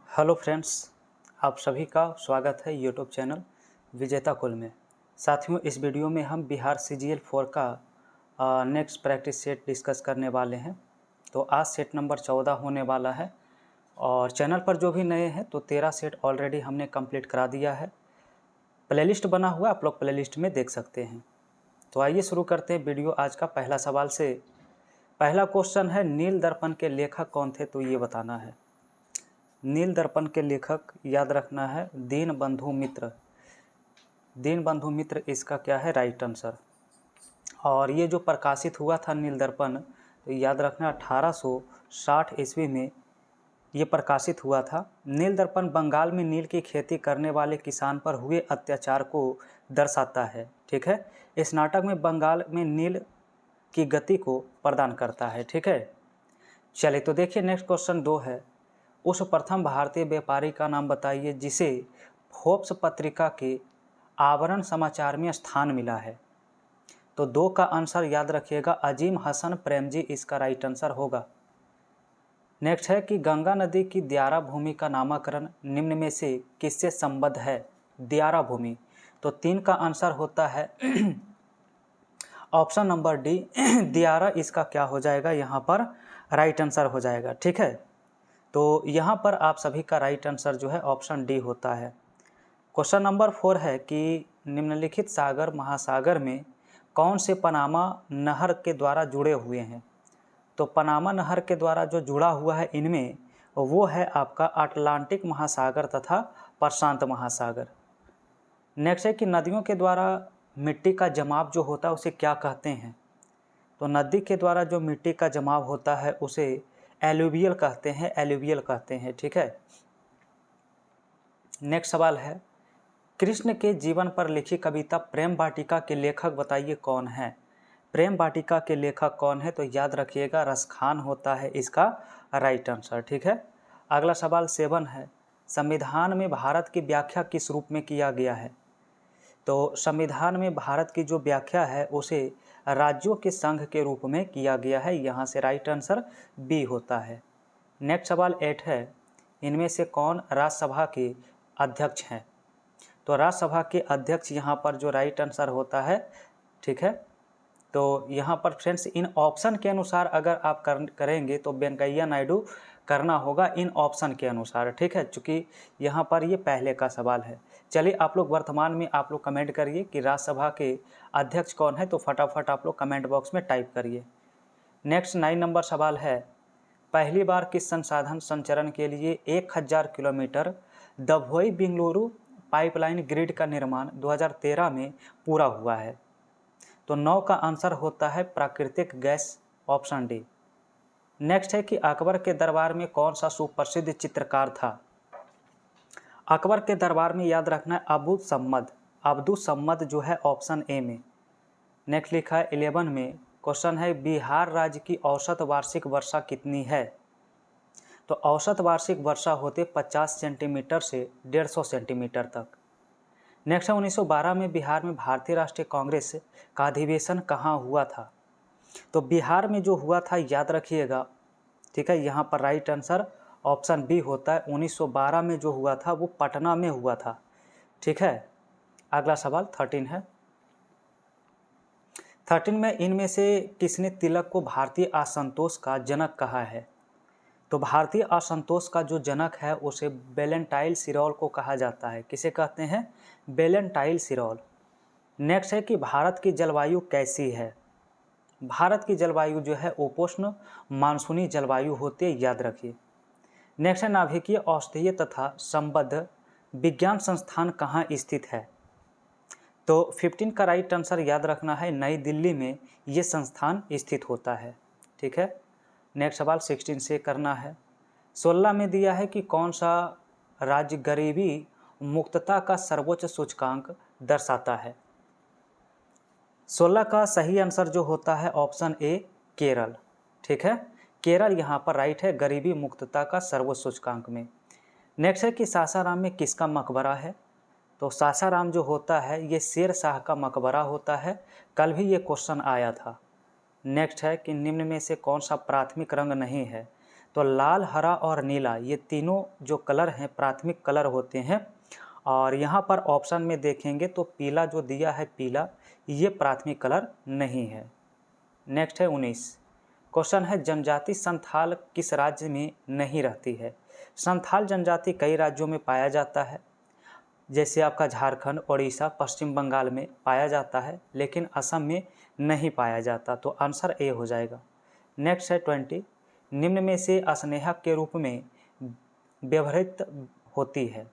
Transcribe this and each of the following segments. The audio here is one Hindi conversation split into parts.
हेलो फ्रेंड्स, आप सभी का स्वागत है यूट्यूब चैनल विजेता कुल में। साथियों, इस वीडियो में हम बिहार CGL 4 का नेक्स्ट प्रैक्टिस सेट डिस्कस करने वाले हैं। तो आज सेट नंबर 14 होने वाला है और चैनल पर जो भी नए हैं तो 13 सेट ऑलरेडी हमने कंप्लीट करा दिया है। प्लेलिस्ट बना हुआ, आप लोग प्लेलिस्ट में देख सकते हैं। तो आइए शुरू करते हैं वीडियो आज का पहला सवाल से। पहला क्वेश्चन है, नील दर्पण के लेखक कौन थे, तो ये बताना है। नील दर्पण के लेखक याद रखना है दीनबंधु मित्र। दीनबंधु मित्र इसका क्या है, राइट आंसर। और ये जो प्रकाशित हुआ था नील दर्पण, तो याद रखना 1860 ईस्वी में ये प्रकाशित हुआ था। नील दर्पण बंगाल में नील की खेती करने वाले किसान पर हुए अत्याचार को दर्शाता है। ठीक है, इस नाटक में बंगाल में नील की गति को प्रदान करता है। ठीक है, चलिए तो देखिए नेक्स्ट क्वेश्चन 2 है, उस प्रथम भारतीय व्यापारी का नाम बताइए जिसे फोर्ब्स पत्रिका के आवरण समाचार में स्थान मिला है। तो 2 का आंसर याद रखिएगा, अजीम हसन प्रेमजी इसका राइट आंसर होगा। नेक्स्ट है कि गंगा नदी की दियारा भूमि का नामकरण निम्न में से किससे संबद्ध है। दियारा भूमि, तो 3 का आंसर होता है ऑप्शन नंबर डी, दियारा इसका क्या हो जाएगा, यहाँ पर राइट आंसर हो जाएगा। ठीक है, तो यहाँ पर आप सभी का राइट आंसर जो है ऑप्शन डी होता है। क्वेश्चन नंबर 4 है कि निम्नलिखित सागर महासागर में कौन से पनामा नहर के द्वारा जुड़े हुए हैं। तो पनामा नहर के द्वारा जो जुड़ा हुआ है इनमें वो है आपका अटलांटिक महासागर तथा प्रशांत महासागर। नेक्स्ट है कि नदियों के द्वारा मिट्टी का जमाव जो होता है उसे क्या कहते हैं। तो नदी के द्वारा जो मिट्टी का जमाव होता है उसे एलुवियल कहते हैं, एलुवियल कहते हैं। ठीक है, नेक्स्ट सवाल है, कृष्ण के जीवन पर लिखी कविता प्रेम वाटिका के लेखक बताइए कौन है। प्रेम वाटिका के लेखक कौन है, तो याद रखिएगा रसखान होता है इसका राइट आंसर। ठीक है, अगला सवाल 7 है, संविधान में भारत की व्याख्या किस रूप में किया गया है। तो संविधान में भारत की जो व्याख्या है उसे राज्यों के संघ के रूप में किया गया है, यहाँ से राइट आंसर बी होता है। नेक्स्ट सवाल 8 है, इनमें से कौन राज्यसभा के अध्यक्ष हैं। तो राज्यसभा के अध्यक्ष यहाँ पर जो राइट आंसर होता है। ठीक है, तो यहाँ पर फ्रेंड्स इन ऑप्शन के अनुसार अगर आप करेंगे तो वेंकैया नायडू करना होगा इन ऑप्शन के अनुसार। ठीक है, चूँकि यहाँ पर ये पहले का सवाल है। चलिए आप लोग वर्तमान में आप लोग कमेंट करिए कि राज्यसभा के अध्यक्ष कौन है, तो फटाफट आप लोग कमेंट बॉक्स में टाइप करिए। नेक्स्ट 9 नंबर सवाल है, पहली बार किस संसाधन संचरण के लिए 1000 kilometre Dabhoi Bengaluru pipeline grid का निर्माण 2013 में पूरा हुआ है। तो 9 का आंसर होता है प्राकृतिक गैस, ऑप्शन डी। नेक्स्ट है कि अकबर के दरबार में कौन सा सुप्रसिद्ध चित्रकार था। अकबर के दरबार में याद रखना है अब्दुल सम्मद जो है ऑप्शन ए में। नेक्स्ट लिखा है 11 में, क्वेश्चन है बिहार राज्य की औसत वार्षिक वर्षा कितनी है। तो औसत वार्षिक वर्षा होते 50 सेंटीमीटर से 150 सेंटीमीटर तक। नेक्स्ट है 1912 में बिहार में भारतीय राष्ट्रीय कांग्रेस का अधिवेशन कहाँ हुआ था। तो बिहार में जो हुआ था याद रखिएगा। ठीक है, यहाँ पर राइट आंसर ऑप्शन बी होता है, 1912 में जो हुआ था वो पटना में हुआ था। ठीक है, अगला सवाल 13 है। 13 में इनमें से किसने तिलक को भारतीय असंतोष का जनक कहा है। तो भारतीय असंतोष का जो जनक है उसे वैलेंटाइन सिरोल को कहा जाता है। किसे कहते हैं, वैलेंटाइन सिरोल। नेक्स्ट है कि भारत की जलवायु कैसी है। भारत की जलवायु जो है उपोष्ण मानसूनी जलवायु होती है, याद रखिए। नेक्स्ट है नाभिकीय औषधीय तथा संबद्ध विज्ञान संस्थान कहाँ स्थित है। तो 15 का राइट आंसर याद रखना है, नई दिल्ली में ये संस्थान स्थित होता है। ठीक है, नेक्स्ट सवाल 16 से करना है। 16 में दिया है कि कौन सा राज्य गरीबी मुक्तता का सर्वोच्च सूचकांक दर्शाता है। 16 का सही आंसर जो होता है ऑप्शन ए, केरल। ठीक है, केरल यहाँ पर राइट है गरीबी मुक्तता का सर्वोच्च सूचकांक में। नेक्स्ट है कि सासाराम में किसका मकबरा है। तो सासाराम जो होता है ये शेर शाह का मकबरा होता है, कल भी ये क्वेश्चन आया था। नेक्स्ट है कि निम्न में से कौन सा प्राथमिक रंग नहीं है। तो लाल, हरा और नीला ये तीनों जो कलर हैं प्राथमिक कलर होते हैं। और यहाँ पर ऑप्शन में देखेंगे तो पीला जो दिया है पीला, ये प्राथमिक कलर नहीं है। नेक्स्ट है 19 क्वेश्चन है, जनजाति संथाल किस राज्य में नहीं रहती है? संथाल जनजाति कई राज्यों में पाया जाता है, जैसे आपका झारखंड, उड़ीसा, पश्चिम बंगाल में पाया जाता है, लेकिन असम में नहीं पाया जाता। तो आंसर ए हो जाएगा। नेक्स्ट है 20 निम्न में से स्नेहक के रूप में व्यवहृत होती है।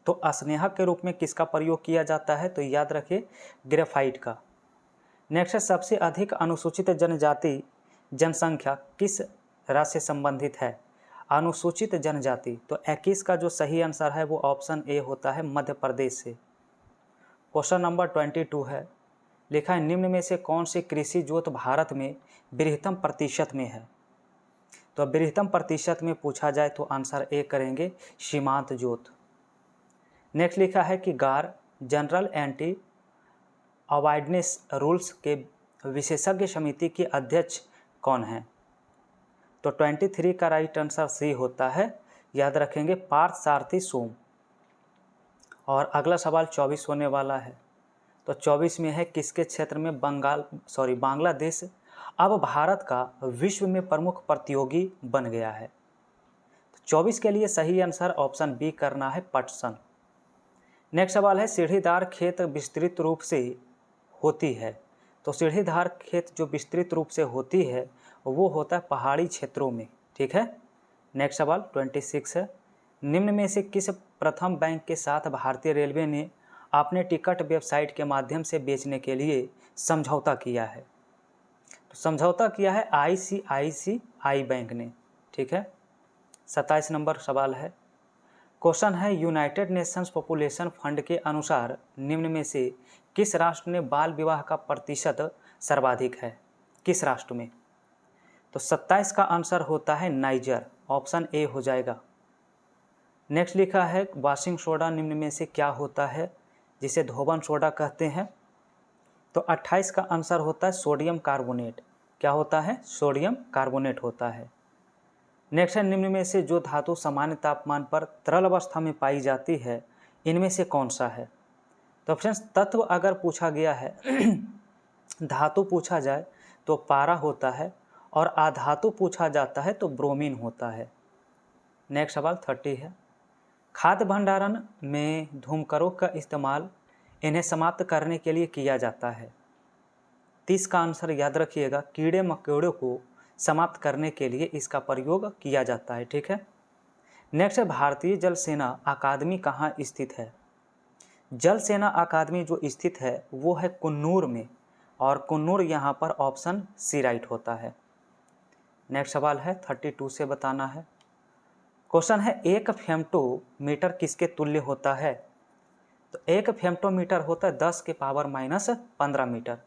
तो स्नेहक के रूप में किसका प्रयोग किया जाता है? तो याद रखिए ग्रेफाइट का। नेक्स्ट है, सबसे अधिक अनुसूचित जनजाति जनसंख्या किस राज्य से संबंधित है? अनुसूचित जनजाति, तो 21 का जो सही आंसर है वो ऑप्शन ए होता है, मध्य प्रदेश से। क्वेश्चन नंबर 22 है, लिखा है निम्न में से कौन सी कृषि जोत भारत में बृहत्तम प्रतिशत में है? तो बृहत्तम प्रतिशत में पूछा जाए तो आंसर ए करेंगे, सीमांत जोत। नेक्स्ट लिखा है कि गार जनरल एंटी अवॉइडेंस रूल्स के विशेषज्ञ समिति के अध्यक्ष कौन हैं? तो 23 का राइट आंसर सी होता है, याद रखेंगे पार्थ सारथी सोम। और अगला सवाल 24 होने वाला है। तो 24 में है, किसके क्षेत्र में बांग्लादेश अब भारत का विश्व में प्रमुख प्रतियोगी बन गया है? तो 24 के लिए सही आंसर ऑप्शन बी करना है, पटसन। नेक्स्ट सवाल है, सीढ़ीदार खेत विस्तृत रूप से होती है। तो सीढ़ीदार खेत जो विस्तृत रूप से होती है वो होता है पहाड़ी क्षेत्रों में। ठीक है। नेक्स्ट सवाल 26 है, निम्न में से किस प्रथम बैंक के साथ भारतीय रेलवे ने अपने टिकट वेबसाइट के माध्यम से बेचने के लिए समझौता किया है? तो समझौता किया है ICICI बैंक ने। ठीक है। 27 नंबर सवाल है, क्वेश्चन है, यूनाइटेड नेशंस पॉपुलेशन फंड के अनुसार निम्न में से किस राष्ट्र में बाल विवाह का प्रतिशत सर्वाधिक है? किस राष्ट्र में? तो 27 का आंसर होता है नाइजर, ऑप्शन ए हो जाएगा। नेक्स्ट लिखा है, वॉशिंग सोडा निम्न में से क्या होता है जिसे धोबन सोडा कहते हैं? तो 28 का आंसर होता है सोडियम कार्बोनेट। क्या होता है? सोडियम कार्बोनेट होता है। नेक्स्ट है, निम्न में से जो धातु सामान्य तापमान पर तरल अवस्था में पाई जाती है इनमें से कौन सा है? तो फ्रेंड्स, तत्व अगर पूछा गया है धातु पूछा जाए तो पारा होता है, और अधातु पूछा जाता है तो ब्रोमीन होता है। नेक्स्ट सवाल 30 है, खाद्य भंडारण में धूमकरों का इस्तेमाल इन्हें समाप्त करने के लिए किया जाता है। 30 का आंसर याद रखिएगा, कीड़े मकोड़ों को समाप्त करने के लिए इसका प्रयोग किया जाता है। ठीक है। नेक्स्ट है, भारतीय जल सेना अकादमी कहाँ स्थित है? जल सेना अकादमी जो स्थित है वो है कुन्नूर में, और कुन्नूर यहाँ पर ऑप्शन सी राइट होता है। नेक्स्ट सवाल है 32 से बताना है। क्वेश्चन है, एक फेम्टोमीटर किसके तुल्य होता है? तो एक फेम्टोमीटर होता है 10 के पावर -15 मीटर।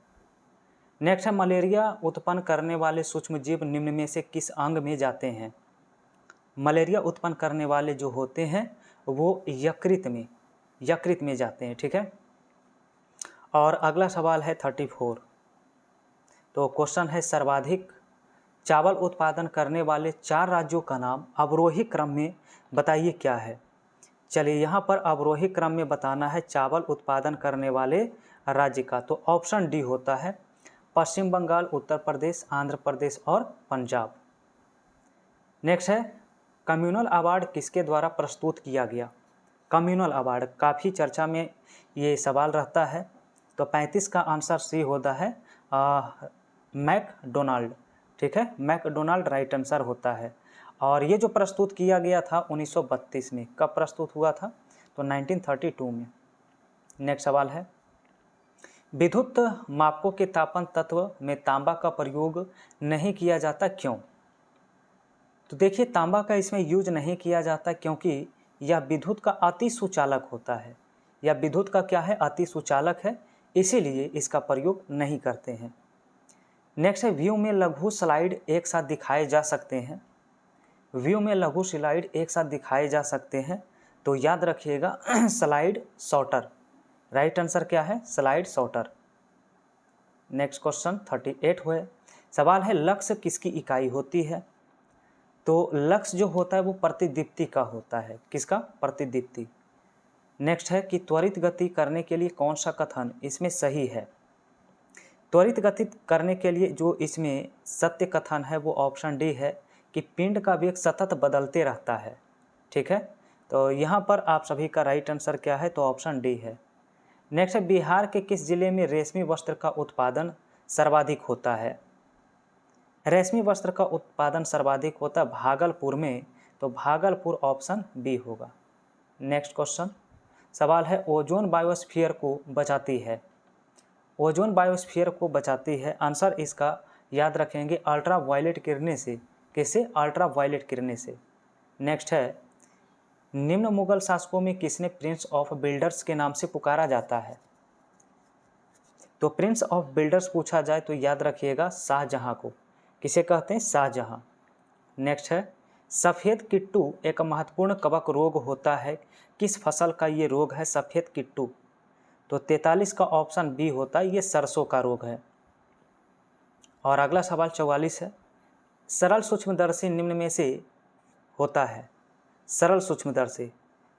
नेक्स्ट है, मलेरिया उत्पन्न करने वाले सूक्ष्मजीव निम्न में से किस अंग में जाते हैं? मलेरिया उत्पन्न करने वाले जो होते हैं वो यकृत में जाते हैं। ठीक है। और अगला सवाल है 34। तो क्वेश्चन है, सर्वाधिक चावल उत्पादन करने वाले 4 राज्यों का नाम अवरोही क्रम में बताइए क्या है? चलिए, यहाँ पर अवरोही क्रम में बताना है चावल उत्पादन करने वाले राज्य का। तो ऑप्शन डी होता है, पश्चिम बंगाल, उत्तर प्रदेश, आंध्र प्रदेश और पंजाब। नेक्स्ट है, कम्युनल अवार्ड किसके द्वारा प्रस्तुत किया गया? कम्युनल अवार्ड काफ़ी चर्चा में ये सवाल रहता है। तो 35 का आंसर सी होता है, मैकडोनाल्ड। ठीक है, मैकडोनाल्ड राइट आंसर होता है। और ये जो प्रस्तुत किया गया था 1932 में। कब प्रस्तुत हुआ था? तो 1932 में। नेक्स्ट सवाल है, विद्युत मापकों के तापन तत्व में तांबा का प्रयोग नहीं किया जाता, क्यों? तो देखिए, तांबा का इसमें यूज नहीं किया जाता क्योंकि यह विद्युत का अति सुचालक होता है। यह विद्युत का क्या है? अति सुचालक है, इसीलिए इसका प्रयोग नहीं करते हैं। नेक्स्ट है, व्यू में लघु स्लाइड एक साथ दिखाए जा सकते हैं। व्यू में लघु स्लाइड एक साथ दिखाए जा सकते हैं, तो याद रखिएगा स्लाइड शॉटर। राइट आंसर क्या है? स्लाइड शॉटर। नेक्स्ट क्वेश्चन 38 हुए। सवाल है, लक्ष्य किसकी इकाई होती है? तो लक्ष्य जो होता है वो प्रतिदीप्ति का होता है। किसका? प्रतिदीप्ति। नेक्स्ट है कि त्वरित गति करने के लिए कौन सा कथन इसमें सही है? त्वरित गति करने के लिए जो इसमें सत्य कथन है वो ऑप्शन डी है कि पिंड का वेग सतत बदलते रहता है। ठीक है, तो यहाँ पर आप सभी का राइट आंसर क्या है? तो ऑप्शन डी है। नेक्स्ट है बिहार के किस जिले में रेशमी वस्त्र का उत्पादन सर्वाधिक होता है? रेशमी वस्त्र का उत्पादन सर्वाधिक होता है भागलपुर में, तो भागलपुर ऑप्शन बी होगा। नेक्स्ट क्वेश्चन सवाल है ओजोन बायोस्फीयर को बचाती है। ओजोन बायोस्फीयर को बचाती है, आंसर इसका याद रखेंगे अल्ट्रा वायलेट किरणें से। किससे? अल्ट्रा वायलेट किरणें से। नेक्स्ट है निम्न मुगल शासकों में किसने प्रिंस ऑफ बिल्डर्स के नाम से पुकारा जाता है? तो प्रिंस ऑफ बिल्डर्स पूछा जाए तो याद रखिएगा शाहजहां को। किसे कहते हैं? शाहजहां। नेक्स्ट है सफ़ेद किट्टू एक महत्वपूर्ण कवक रोग होता है, किस फसल का ये रोग है सफ़ेद किट्टू? तो 43 का ऑप्शन बी होता है, ये सरसों का रोग है। और अगला सवाल 44 है सरल सूक्ष्मदर्शी निम्न में से होता है? सरल सूक्ष्मदर्शी,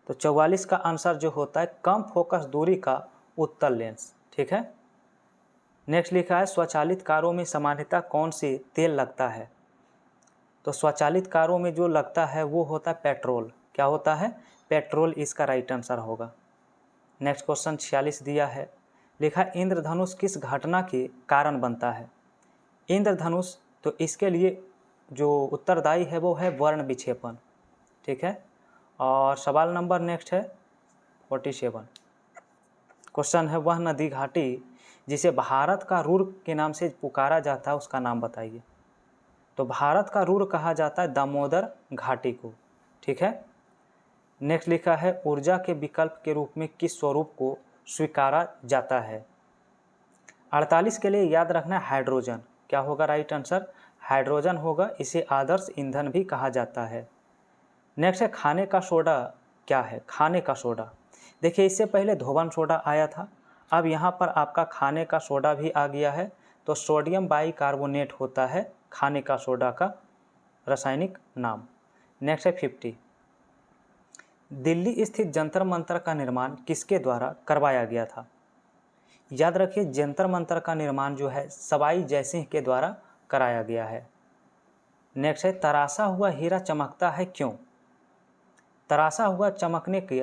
तो 44 का आंसर जो होता है कम फोकस दूरी का उत्तल लेंस। ठीक है। नेक्स्ट लिखा है स्वचालित कारों में सामान्यतः कौन से तेल लगता है? तो स्वचालित कारों में जो लगता है वो होता है पेट्रोल। क्या होता है? पेट्रोल इसका राइट आंसर होगा। नेक्स्ट क्वेश्चन 46 दिया है, लिखा इंद्रधनुष किस घटना के कारण बनता है? इंद्रधनुष, तो इसके लिए जो उत्तरदायी है वो है वर्ण विक्षेपण। ठीक है। और सवाल नंबर नेक्स्ट है 47। क्वेश्चन है वह नदी घाटी जिसे भारत का रुर के नाम से पुकारा जाता है उसका नाम बताइए। तो भारत का रुर कहा जाता है दामोदर घाटी को। ठीक है। नेक्स्ट लिखा है ऊर्जा के विकल्प के रूप में किस स्वरूप को स्वीकारा जाता है? 48 के लिए याद रखना हाइड्रोजन। क्या होगा राइट आंसर? हाइड्रोजन होगा। इसे आदर्श ईंधन भी कहा जाता है। नेक्स्ट है खाने का सोडा क्या है? खाने का सोडा, देखिए इससे पहले धोवन सोडा आया था, अब यहाँ पर आपका खाने का सोडा भी आ गया है। तो सोडियम बाइकार्बोनेट होता है खाने का सोडा का रासायनिक नाम। नेक्स्ट है 50। दिल्ली स्थित जंतर मंतर का निर्माण किसके द्वारा करवाया गया था? याद रखिए जंतर मंतर का निर्माण जो है सवाई जयसिंह के द्वारा कराया गया है। नेक्स्ट है तराशा हुआ हीरा चमकता है क्यों? तराशा हुआ चमकने के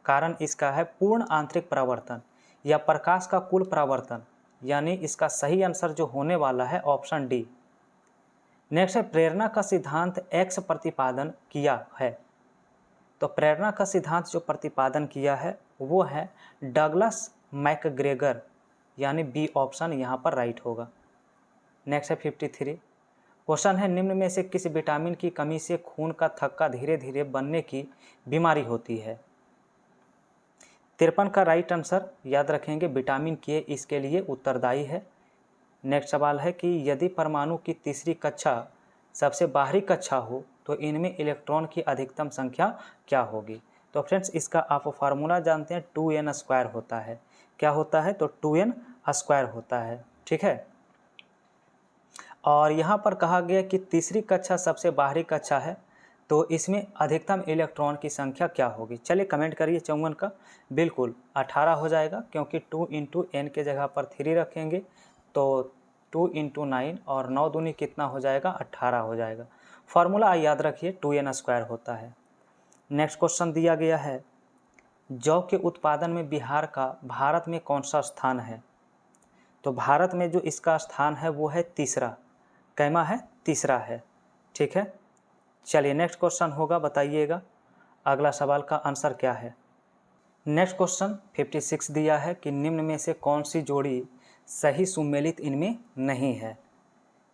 कारण इसका है पूर्ण आंतरिक परावर्तन या प्रकाश का कुल परावर्तन, यानी इसका सही आंसर जो होने वाला है ऑप्शन डी। नेक्स्ट है प्रेरणा का सिद्धांत एक्स प्रतिपादन किया है। तो प्रेरणा का सिद्धांत जो प्रतिपादन किया है वो है डगलस मैकग्रेगर, यानी बी ऑप्शन यहाँ पर राइट होगा। नेक्स्ट है 53। क्वेश्चन है निम्न में से किस विटामिन की कमी से खून का थक्का धीरे धीरे बनने की बीमारी होती है? 53 का राइट आंसर याद रखेंगे विटामिन के इसके लिए उत्तरदायी है। नेक्स्ट सवाल है कि यदि परमाणु की तीसरी कक्षा सबसे बाहरी कक्षा हो तो इनमें इलेक्ट्रॉन की अधिकतम संख्या क्या होगी? तो फ्रेंड्स इसका आप फार्मूला जानते हैं 2n² होता है। क्या होता है? तो 2n² होता है। ठीक है। और यहाँ पर कहा गया कि तीसरी कक्षा सबसे बाहरी कक्षा है तो इसमें अधिकतम इलेक्ट्रॉन की संख्या क्या होगी? चलिए कमेंट करिए 54 का। बिल्कुल 18 हो जाएगा, क्योंकि 2 × n के जगह पर 3 रखेंगे तो 2 × 9 और 9 दूनी कितना हो जाएगा? 18 हो जाएगा। फार्मूला याद रखिए 2n² होता है। नेक्स्ट क्वेश्चन दिया गया है जौ के उत्पादन में बिहार का भारत में कौन सा स्थान है? तो भारत में जो इसका स्थान है वो है तीसरा। कैमा है? तीसरा है। ठीक है। चलिए नेक्स्ट क्वेश्चन होगा, बताइएगा अगला सवाल का आंसर क्या है। नेक्स्ट क्वेश्चन 56 दिया है कि निम्न में से कौन सी जोड़ी सही सुमेलित इनमें नहीं है?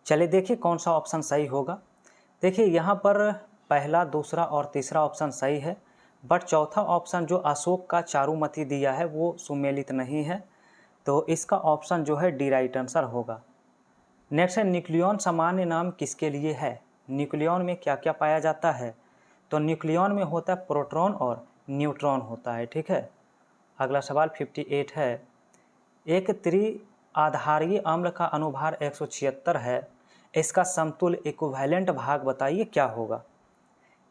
चलिए देखिए कौन सा ऑप्शन सही होगा। देखिए यहाँ पर पहला, दूसरा और तीसरा ऑप्शन सही है, बट चौथा ऑप्शन जो अशोक का चारुमती दिया है वो सुमेलित नहीं है। तो इसका ऑप्शन जो है डी राइट आंसर होगा। नेक्स्ट है न्यूक्लियॉन सामान्य नाम किसके लिए है? न्यूक्लियॉन में क्या क्या पाया जाता है? तो न्यूक्लियॉन में होता है प्रोटॉन और न्यूट्रॉन होता है। ठीक है। अगला सवाल 58 है एक त्रिआधारीय अम्ल का अनुभार 176 है, इसका समतुल्य इक्विवेलेंट भाग बताइए क्या होगा?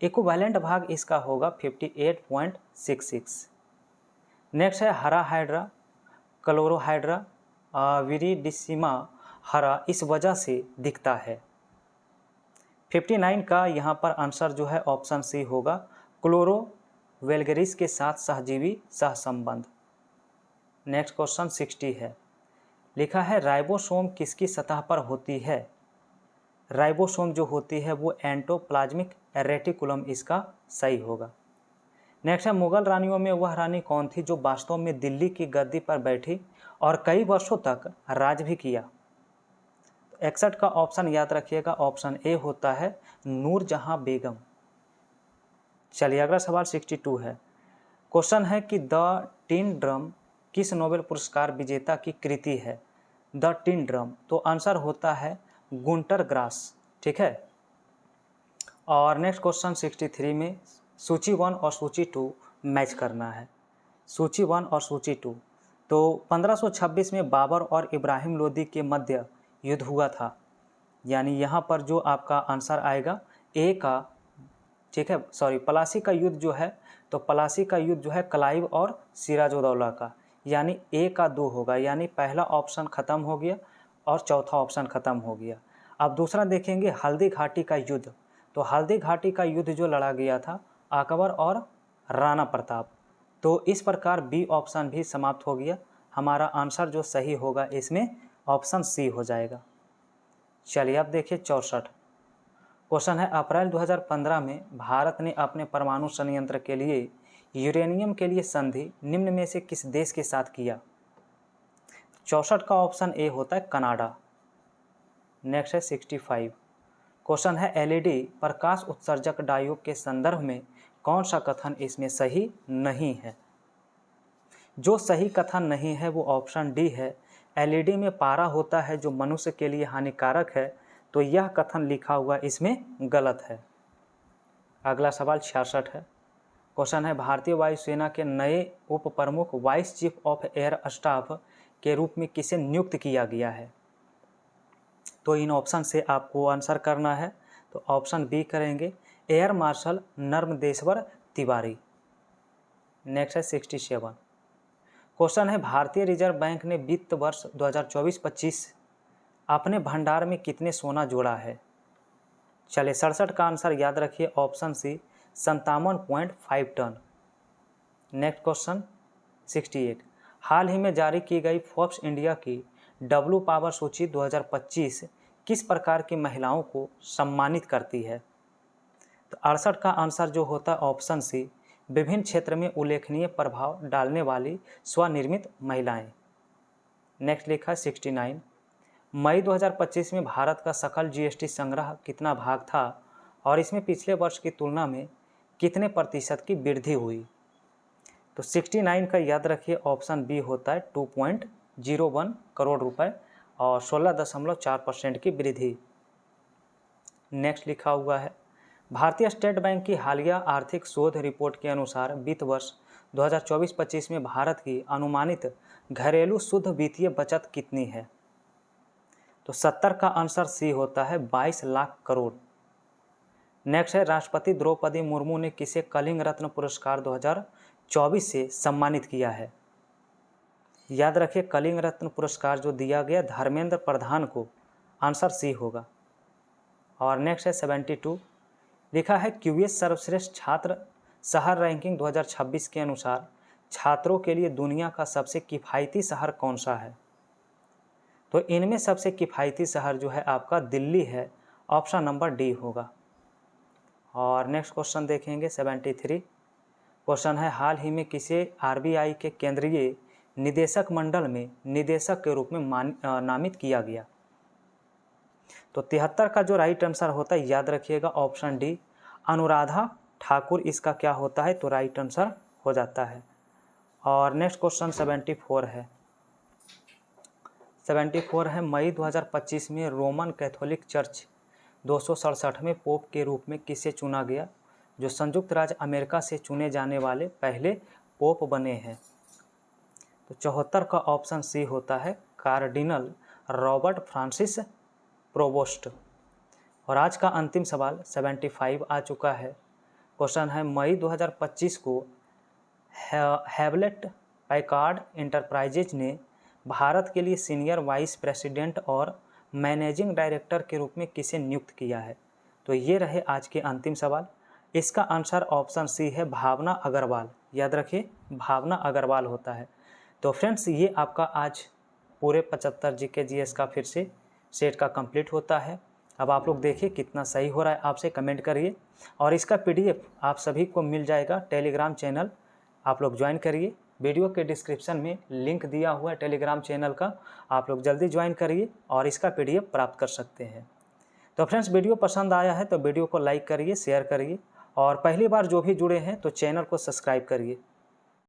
इक्विवेलेंट भाग इसका होगा 58.66। नेक्स्ट है हरा हाइड्रा, क्लोरोहाइड्रा, विरिडिसिमा हरा इस वजह से दिखता है। 59 का यहाँ पर आंसर जो है ऑप्शन सी होगा, क्लोरो वेल्गेरिस के साथ सहजीवी सहसंबंध। नेक्स्ट क्वेश्चन 60 है, लिखा है राइबोसोम किसकी सतह पर होती है। राइबोसोम जो होती है वो एंडोप्लाज्मिक रेटिकुलम इसका सही होगा। नेक्स्ट है मुगल रानियों में वह रानी कौन थी जो वास्तव में दिल्ली की गद्दी पर बैठी और कई वर्षों तक राज भी किया। 61 का ऑप्शन याद रखिएगा, ऑप्शन ए होता है नूरजहां बेगम। चलिए अगला सवाल 62 है। क्वेश्चन है कि द टिन ड्रम किस नोबेल पुरस्कार विजेता की कृति है। द टिन ड्रम, तो आंसर होता है गुंटर ग्रास। ठीक है। और नेक्स्ट क्वेश्चन 63 में सूची 1 और सूची 2 मैच करना है। सूची 1 और सूची 2, तो 1526 में बाबर और इब्राहिम लोदी के मध्य युद्ध हुआ था, यानी यहाँ पर जो आपका आंसर आएगा ए का, ठीक है, सॉरी, पलासी का युद्ध जो है, तो पलासी का युद्ध जो है क्लाइव और सिराजुद्दौला का, यानी ए का 2 होगा, यानी पहला ऑप्शन ख़त्म हो गया और चौथा ऑप्शन ख़त्म हो गया। अब दूसरा देखेंगे हल्दी घाटी का युद्ध, तो हल्दी घाटी का युद्ध जो लड़ा गया था अकबर और राणा प्रताप, तो इस प्रकार बी ऑप्शन भी समाप्त हो गया। हमारा आंसर जो सही होगा इसमें ऑप्शन सी हो जाएगा। चलिए अब देखिए 64 क्वेश्चन है, अप्रैल 2015 में भारत ने अपने परमाणु संयंत्र के लिए यूरेनियम के लिए संधि निम्न में से किस देश के साथ किया। 64 का ऑप्शन ए होता है कनाडा। नेक्स्ट है 65 क्वेश्चन है, एलईडी प्रकाश उत्सर्जक डायोड के संदर्भ में कौन सा कथन इसमें सही नहीं है। जो सही कथन नहीं है वो ऑप्शन डी है, एलईडी में पारा होता है जो मनुष्य के लिए हानिकारक है, तो यह कथन लिखा हुआ इसमें गलत है। अगला सवाल 66 है। क्वेश्चन है, भारतीय वायुसेना के नए उप प्रमुख vice chief of air staff के रूप में किसे नियुक्त किया गया है। तो इन ऑप्शन से आपको आंसर करना है, तो ऑप्शन बी करेंगे air marshal Narmadeshwar Tiwari. Next है 67 क्वेश्चन है, भारतीय रिजर्व बैंक ने वित्त वर्ष 2024-25 अपने भंडार में कितने सोना जोड़ा है। चलिए 67 का आंसर याद रखिए, option C 57.5 ton. Next question 68 हाल ही में जारी की गई फोर्ब्स इंडिया की डब्ल्यू पावर सूची 2025 किस प्रकार की महिलाओं को सम्मानित करती है। तो 68 का आंसर जो होता है ऑप्शन सी विभिन्न क्षेत्र में उल्लेखनीय प्रभाव डालने वाली स्वनिर्मित महिलाएं। नेक्स्ट लिखा 69 मई 2025 में भारत का सकल जीएसटी संग्रह कितना भाग था और इसमें पिछले वर्ष की तुलना में कितने प्रतिशत की वृद्धि हुई। तो 69 का याद रखिए, ऑप्शन बी होता है 2.01 करोड़ रुपए और 16.4% की वृद्धि। नेक्स्ट लिखा हुआ है, भारतीय स्टेट बैंक की हालिया आर्थिक शोध रिपोर्ट के अनुसार वित्त वर्ष 2024-25 में भारत की अनुमानित घरेलू शुद्ध वित्तीय बचत कितनी है। तो 70 का आंसर सी होता है 22 लाख करोड़। नेक्स्ट है, राष्ट्रपति द्रौपदी मुर्मू ने किसे कलिंग रत्न पुरस्कार 2024 से सम्मानित किया है। याद रखिए, कलिंग रत्न पुरस्कार जो दिया गया धर्मेंद्र प्रधान को, आंसर सी होगा। और नेक्स्ट है 72 लिखा है, क्यूएस सर्वश्रेष्ठ छात्र शहर रैंकिंग 2026 के अनुसार छात्रों के लिए दुनिया का सबसे किफ़ायती शहर कौन सा है। तो इनमें सबसे किफ़ायती शहर जो है आपका दिल्ली है, ऑप्शन नंबर डी होगा। और नेक्स्ट क्वेश्चन देखेंगे 73 क्वेश्चन है, हाल ही में किसे आरबीआई के केंद्रीय निदेशक मंडल में निदेशक के रूप में नामित किया गया। तो 73 का जो राइट आंसर होता है याद रखिएगा, ऑप्शन डी अनुराधा ठाकुर इसका क्या होता है, तो राइट आंसर हो जाता है। और नेक्स्ट क्वेश्चन 74 है। 74 है, मई 2025 में रोमन कैथोलिक चर्च 267वें पोप के रूप में किसे चुना गया, जो संयुक्त राज्य अमेरिका से चुने जाने वाले पहले पोप बने हैं। तो 74 का ऑप्शन सी होता है कार्डिनल रॉबर्ट फ्रांसिस प्रोवोस्ट। और आज का अंतिम सवाल 75 आ चुका है। क्वेश्चन है मई 2025 को हैवलेट पैकार्ड इंटरप्राइजेज ने भारत के लिए सीनियर वाइस प्रेसिडेंट और मैनेजिंग डायरेक्टर के रूप में किसे नियुक्त किया है। तो ये रहे आज के अंतिम सवाल। इसका आंसर ऑप्शन सी है भावना अग्रवाल। याद रखिए भावना अग्रवाल होता है। तो फ्रेंड्स ये आपका आज पूरे 75 जीके जीएस का फिर से सेट का कंप्लीट होता है। अब आप लोग देखिए कितना सही हो रहा है, आपसे कमेंट करिए। और इसका पीडीएफ आप सभी को मिल जाएगा टेलीग्राम चैनल, आप लोग ज्वाइन करिए। वीडियो के डिस्क्रिप्शन में लिंक दिया हुआ है टेलीग्राम चैनल का, आप लोग जल्दी ज्वाइन करिए और इसका पीडीएफ प्राप्त कर सकते हैं। तो फ्रेंड्स वीडियो पसंद आया है तो वीडियो को लाइक करिए, शेयर करिए और पहली बार जो भी जुड़े हैं तो चैनल को सब्सक्राइब करिए।